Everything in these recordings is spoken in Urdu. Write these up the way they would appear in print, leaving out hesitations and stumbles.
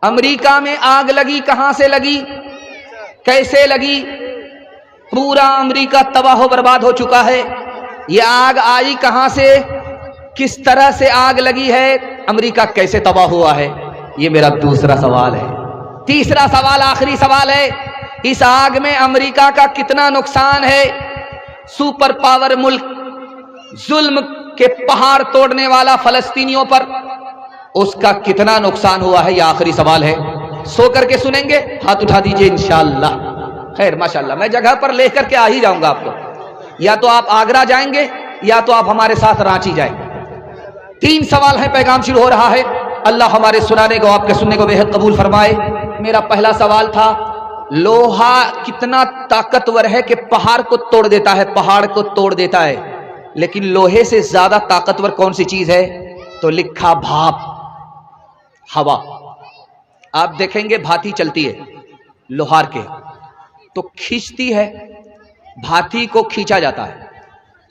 امریکہ میں آگ لگی، کہاں سے لگی، کیسے لگی؟ پورا امریکہ تباہ و برباد ہو چکا ہے۔ یہ آگ آئی کہاں سے، کس طرح سے آگ لگی ہے، امریکہ کیسے تباہ ہوا ہے؟ یہ میرا دوسرا سوال ہے۔ تیسرا سوال، آخری سوال ہے، اس آگ میں امریکہ کا کتنا نقصان ہے؟ سپر پاور ملک، ظلم کے پہاڑ توڑنے والا فلسطینیوں پر، اس کا کتنا نقصان ہوا ہے؟ یہ آخری سوال ہے۔ سو کر کے سنیں گے؟ ہاتھ اٹھا دیجئے انشاءاللہ۔ خیر ماشاءاللہ، میں جگہ پر لے کر کے آ ہی جاؤں گا آپ کو، یا تو آپ آگرہ جائیں گے یا تو آپ ہمارے ساتھ رانچی جائیں گے۔ 3 سوال ہے، پیغام شروع ہو رہا ہے۔ اللہ ہمارے سنانے کو، آپ کے سننے کو بے حد قبول فرمائے۔ میرا پہلا سوال تھا، لوہا کتنا طاقتور ہے کہ پہاڑ کو توڑ دیتا ہے، پہاڑ کو توڑ دیتا ہے، لیکن لوہے سے زیادہ طاقتور کون سی چیز ہے؟ تو لکھا بھاپ، ہوا۔ آپ دیکھیں گے بھاتی چلتی ہے لوہار کے تو کھینچتی ہے، بھاتی کو کھینچا جاتا ہے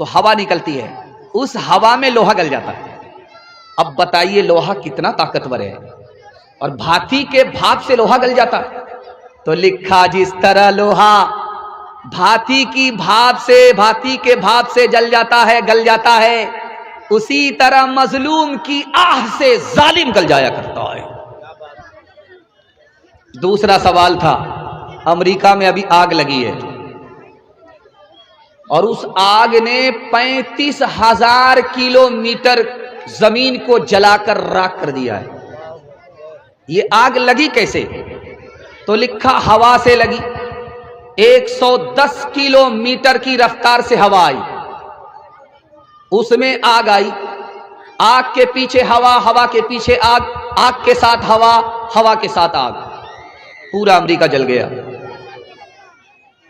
تو ہوا نکلتی ہے، اس ہوا میں لوہا گل جاتا ہے۔ اب بتائیے لوہا کتنا طاقتور ہے، اور بھاتی کے بھاپ سے لوہا گل جاتا ہے۔ تو لکھا جس طرح لوہا بھاتی کی بھاپ سے، بھاتی کے بھاپ سے جل جاتا ہے، گل جاتا ہے، اسی طرح مظلوم کی آہ سے ظالم گل جایا کرتا ہے۔ دوسرا سوال تھا، امریکہ میں ابھی آگ لگی ہے اور اس آگ نے 35,000 کلومیٹر زمین کو جلا کر راکھ کر دیا ہے۔ یہ آگ لگی کیسے؟ تو لکھا ہوا سے لگی۔ 110 کلومیٹر کی رفتار سے ہوا آئی، اس میں آگ آئی، آگ کے پیچھے ہوا، ہوا کے پیچھے آگ، آگ کے ساتھ ہوا، ہوا کے ساتھ آگ، پورا امریکہ جل گیا۔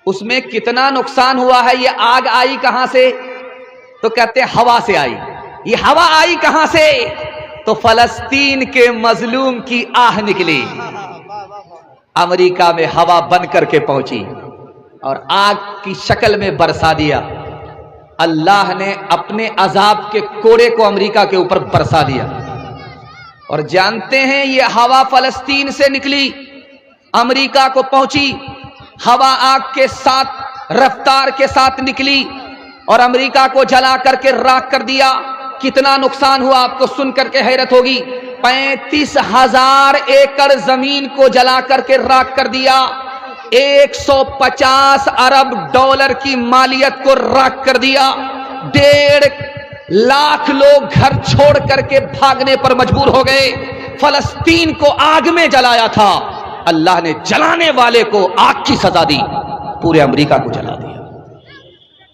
اس میں کتنا نقصان ہوا ہے؟ یہ آگ آئی کہاں سے؟ تو کہتے ہیں ہوا سے آئی۔ یہ ہوا آئی کہاں سے؟ تو فلسطین کے مظلوم کی آہ نکلی، امریکہ میں ہوا بن کر کے پہنچی اور آگ کی شکل میں برسا دیا۔ اللہ نے اپنے عذاب کے کوڑے کو امریکہ کے اوپر برسا دیا۔ اور جانتے ہیں یہ ہوا فلسطین سے نکلی، امریکہ کو پہنچی، ہوا آگ کے ساتھ رفتار کے ساتھ نکلی اور امریکہ کو جلا کر کے راکھ کر دیا۔ کتنا نقصان ہوا آپ کو سن کر کے حیرت ہوگی، 35,000 ایکڑ زمین کو جلا کر کے راکھ کر دیا، 150 ارب ڈالر کی مالیت کو راکھ کر دیا، 1.5 لاکھ لوگ گھر چھوڑ کر کے بھاگنے پر مجبور ہو گئے۔ فلسطین کو آگ میں جلایا تھا، اللہ نے جلانے والے کو آگ کی سزا دی، پورے امریکہ کو جلا دیا۔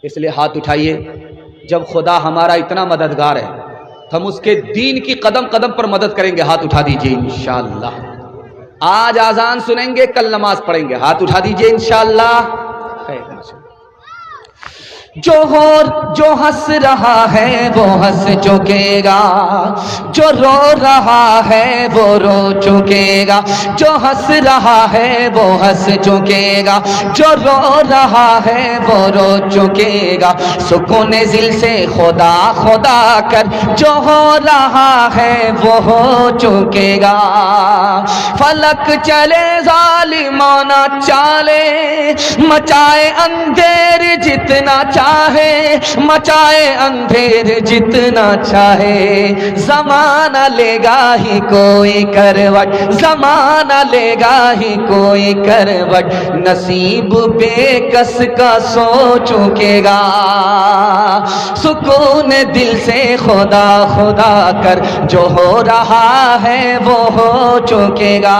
اس لیے ہاتھ اٹھائیے، جب خدا ہمارا اتنا مددگار ہے ہم اس کے دین کی قدم قدم پر مدد کریں گے۔ ہاتھ اٹھا دیجئے انشاءاللہ۔ آج آذان سنیں گے، کل نماز پڑھیں گے، ہاتھ اٹھا دیجئے انشاءاللہ۔ جو ہنس رہا ہے وہ ہنس چکے گا، جو رو رہا ہے وہ رو چکے گا، جو ہنس رہا ہے وہ ہنس چکے گا، جو رو رہا ہے وہ رو چکے گا، سکون دل سے خدا خدا کر، جو ہو رہا ہے وہ ہو چکے گا۔ فلک چلے ظالمانہ چالے، مچائے اندھیر جتنا چاہے، مچائے اندھیر جتنا چاہے، زمانہ لے گا ہی کوئی کروٹ، زمانہ لے گا ہی کوئی کروٹ، نصیب بے کس کا سو چکے گا۔ سکون دل سے خدا خدا کر، جو ہو رہا ہے وہ ہو چکے گا۔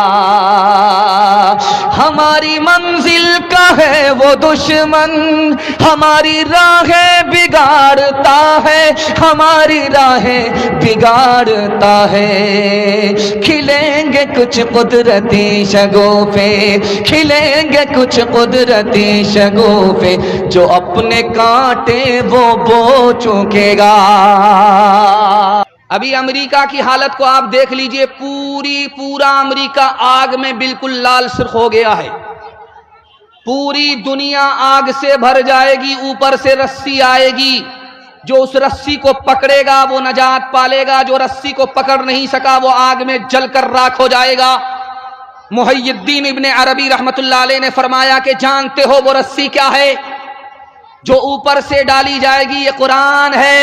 ہماری منزل کا ہے وہ دشمن، ہماری راہیں بگاڑتا ہے، ہماری راہیں بگاڑتا ہے۔ کھلیں گے کچھ قدرتی شگوفے، کھلیں گے کچھ قدرتی شگوفے، جو اپنے کانٹے وہ بو چکے گا۔ ابھی امریکہ کی حالت کو آپ دیکھ لیجئے، پورا امریکہ آگ میں بالکل لال سرخ ہو گیا ہے، پوری دنیا آگ سے بھر جائے گی، اوپر سے رسی آئے گی، جو اس رسی کو پکڑے گا وہ نجات پالے گا، جو رسی کو پکڑ نہیں سکا وہ آگ میں جل کر راکھ ہو جائے گا۔ محی الدین ابن عربی رحمت اللہ علیہ نے فرمایا کہ جانتے ہو وہ رسی کیا ہے جو اوپر سے ڈالی جائے گی؟ یہ قرآن ہے۔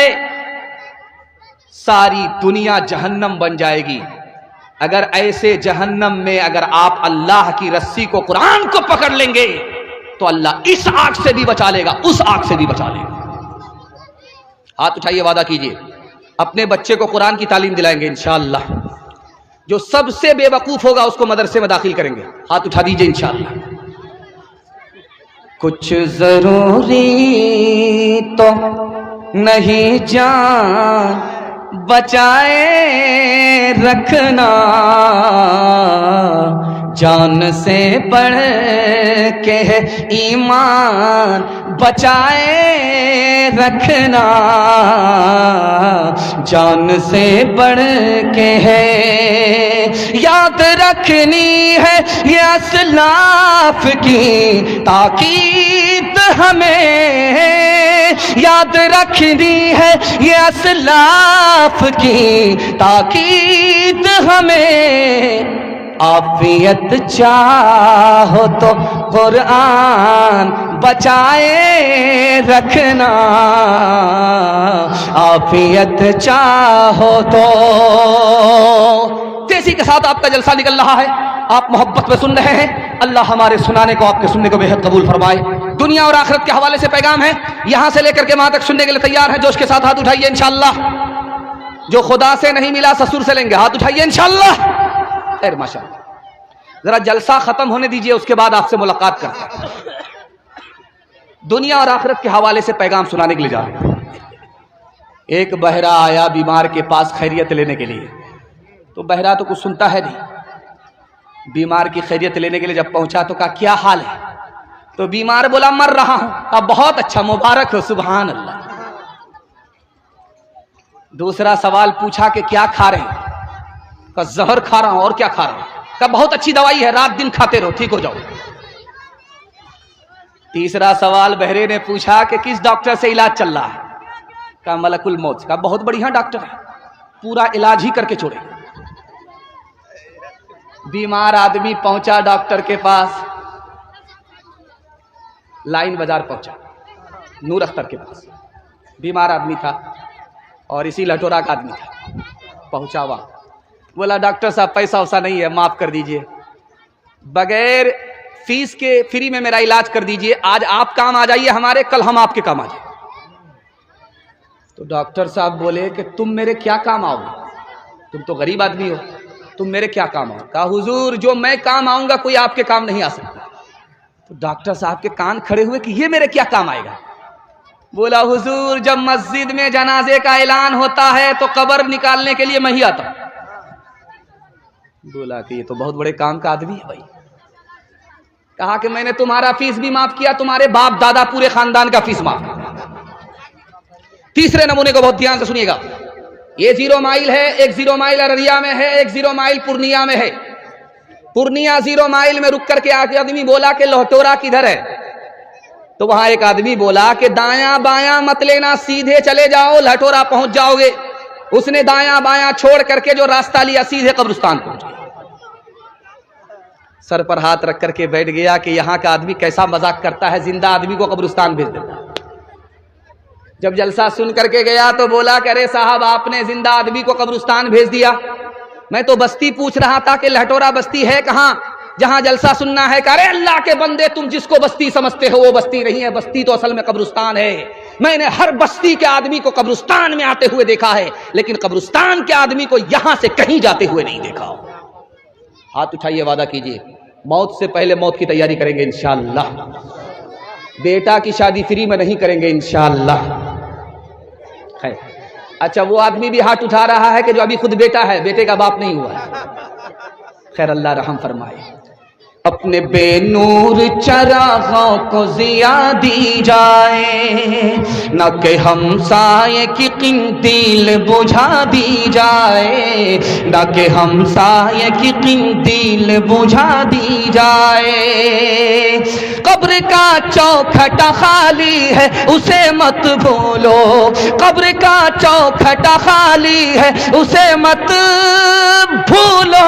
ساری دنیا جہنم بن جائے گی اگر ایسے جہنم میں اگر آپ اللہ کی رسی کو، قرآن کو پکڑ لیں گے تو اللہ اس آگ سے بھی بچا لے گا، اس آگ سے بھی بچا لے گا۔ ہاتھ اٹھائیے، وعدہ کیجئے اپنے بچے کو قرآن کی تعلیم دلائیں گے انشاءاللہ۔ جو سب سے بے وقوف ہوگا اس کو مدرسے میں داخل کریں گے، ہاتھ اٹھا دیجئے انشاءاللہ۔ کچھ ضروری تو نہیں جان بچائے رکھنا، جان سے بڑھ کے ہے ایمان بچائے رکھنا، جان سے بڑھ کے ہے یاد رکھنی ہے یہ اسلاف کی تاکید، ہمیں یاد رکھنی ہے یہ اسلاف کی تاکید، ہمیں عافیت چاہو تو قرآن بچائے رکھنا، عافیت چاہو تو۔ تیزی کے ساتھ آپ کا جلسہ نکل رہا ہے، آپ محبت میں سن رہے ہیں، اللہ ہمارے سنانے کو، آپ کے سننے کو بے حد قبول فرمائے۔ دنیا اور آخرت کے حوالے سے پیغام ہے، یہاں سے لے کر کے وہاں تک سننے کے لیے تیار ہیں؟ جوش کے ساتھ ہاتھ اٹھائیے انشاءاللہ۔ جو خدا سے نہیں ملا سسر سے لیں گے، ہاتھ اٹھائیے انشاءاللہ۔ خیر ماشاءاللہ، ذرا جلسہ ختم ہونے دیجئے، اس کے بعد آپ سے ملاقات کرتے ہیں۔ دنیا اور آخرت کے حوالے سے پیغام سنانے کے لیے جا رہے ہیں۔ ایک بہرا آیا بیمار کے پاس خیریت لینے کے لیے، تو بہرا تو کچھ سنتا ہے نہیں، بیمار کی خیریت لینے کے لیے جب پہنچا تو کہا کیا حال ہے؟ تو بیمار بولا مر رہا ہوں۔ کہا بہت اچھا، مبارک ہو، سبحان اللہ۔ دوسرا سوال پوچھا کہ کیا کھا رہے ہیں؟ کہا زہر کھا رہا ہوں۔ اور کیا کھا رہا ہوں؟ کہا بہت اچھی دوائی ہے، رات دن کھاتے رہو، ٹھیک ہو جاؤ۔ تیسرا سوال بہرے نے پوچھا کہ کس ڈاکٹر سے علاج چل رہا ہے؟ کہا ملک الموت۔ کہا بہت بڑھیا ڈاکٹر ہے، پورا علاج ہی کر کے چھوڑے۔ بیمار آدمی پہنچا ڈاکٹر کے پاس، لائن بازار پہنچا، نور اختر کے پاس۔ بیمار آدمی تھا اور اسی لٹورا کا آدمی تھا، پہنچا ہوا، بولا ڈاکٹر صاحب پیسہ ویسا نہیں ہے، معاف کر دیجئے، بغیر فیس کے فری میں میرا علاج کر دیجئے، آج آپ کام آ جائیے ہمارے، کل ہم آپ کے کام آ جائیں۔ تو ڈاکٹر صاحب بولے کہ تم میرے کیا کام آؤ گے؟ تم تو غریب آدمی ہو، تم میرے کیا کام آؤ؟ کہا حضور جو میں کام آؤں گا کوئی آپ کے کام نہیں آ سکتا۔ تو ڈاکٹر صاحب کے کان کھڑے ہوئے کہ یہ میرے کیا کام آئے گا؟ بولا حضور جب مسجد میں جنازے کا اعلان ہوتا ہے تو قبر نکالنے کے لیے میں ہی آتا ہوں۔ بولا کہ یہ تو بہت بڑے کام کا آدمی ہے بھائی۔ کہا کہ میں نے تمہارا فیس بھی معاف کیا، تمہارے باپ دادا پورے خاندان کا فیس معاف کیا۔ تیسرے نمونے کو بہت دھیان سے سنیے گا، یہ 0 مائل ہے، ایک 0 مائل ارریا میں ہے، ایک 0 مائل پورنیا میں ہے۔ پورنیا 0 مائل میں رک کر کے آدمی بولا کہ لوٹورا کدھر ہے؟ تو وہاں ایک آدمی بولا کہ دایاں بایاں مت لینا، سیدھے چلے جاؤ، لٹورا پہنچ جاؤ گے۔ اس نے دایاں بایاں چھوڑ کر کے جو راستہ لیا سیدھے قبرستان پہنچ گیا۔ سر پر ہاتھ رکھ کر کے بیٹھ گیا کہ یہاں کا آدمی کیسا مذاق کرتا ہے، زندہ آدمی کو قبرستان بھیج دیتا ہے۔ جب جلسہ سن کر کے گیا تو بولا کہ ارے صاحب آپ نے زندہ آدمی کو قبرستان بھیج دیا، میں تو بستی پوچھ رہا تھا کہ لہٹورا بستی ہے کہاں جہاں جلسہ سننا ہے۔ کہ ارے اللہ کے بندے تم جس کو بستی سمجھتے ہو وہ بستی نہیں ہے، بستی تو اصل میں قبرستان ہے۔ میں نے ہر بستی کے آدمی کو قبرستان میں آتے ہوئے دیکھا ہے، لیکن قبرستان کے آدمی کو یہاں سے کہیں جاتے ہوئے نہیں دیکھا۔ ہاتھ اٹھائیے، وعدہ کیجئے موت سے پہلے موت کی تیاری کریں گے انشاءاللہ۔ بیٹا کی شادی فری میں نہیں کریں گے انشاءاللہ۔ خیر، اچھا وہ آدمی بھی ہاتھ اٹھا رہا ہے کہ جو ابھی خود بیٹا ہے، بیٹے کا باپ نہیں ہوا ہے۔ خیر اللہ رحم فرمائے۔ اپنے بے نور چراغوں کو ضیاء دی جائے، نہ کہ ہمسائے کی قندیل بجھا دی جائے، نہ کہ ہمسائے کی قندیل بجھا دی جائے۔ قبر کا چوکھٹا خالی ہے اسے مت بھولو، قبر کا چوکھٹا خالی ہے اسے مت بھولو،